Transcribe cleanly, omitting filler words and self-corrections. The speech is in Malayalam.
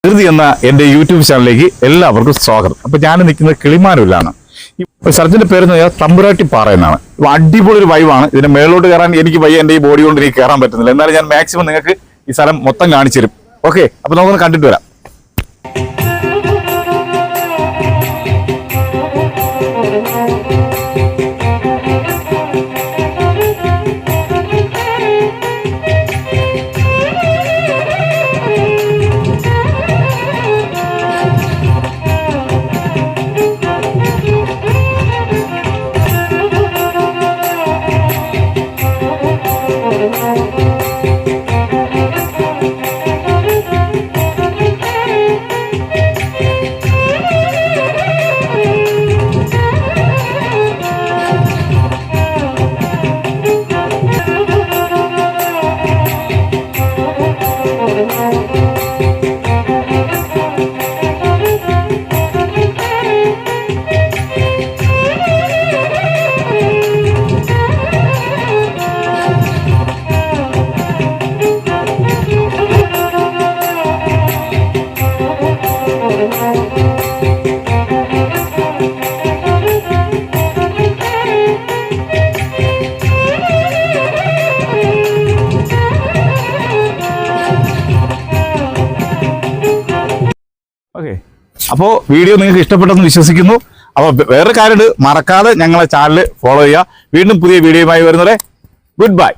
പ്രകൃതി എന്ന എൻ്റെ യൂട്യൂബ് ചാനലിലേക്ക് എല്ലാവർക്കും സ്വാഗതം. അപ്പോൾ ഞാൻ നിൽക്കുന്നത് കിളിമാനൂരിലാണ്. ഈ സ്ഥലത്തിൻ്റെ പേരെന്ന് പറഞ്ഞാൽ തമ്പുരാട്ടി പാറ എന്നാണ്. അടിപൊളി ഒരു വൈവാണ്. ഇതിന്റെ മേളിലോട്ട് കയറാൻ എനിക്ക് വയ്യ, എൻ്റെ ഈ ബോഡി കൊണ്ട് എനിക്ക് കയറാൻ പറ്റുന്നില്ല. എന്നാലും ഞാൻ മാക്സിമം നിങ്ങൾക്ക് ഈ സ്ഥലം മൊത്തം കാണിച്ചു തരും. ഓക്കെ, അപ്പോൾ നമുക്കൊന്ന് കണ്ടിട്ട് വരാം. ഓക്കെ, അപ്പോൾ വീഡിയോ നിങ്ങൾക്ക് ഇഷ്ടപ്പെട്ടെന്ന് വിശ്വസിക്കുന്നു. അപ്പോൾ വേറെ കാര്യമുണ്ട്, മറക്കാതെ ഞങ്ങളെ ചാനൽ ഫോളോ ചെയ്യുക. വീണ്ടും പുതിയ വീഡിയോയുമായി വരുന്നവരെ ഗുഡ് ബൈ.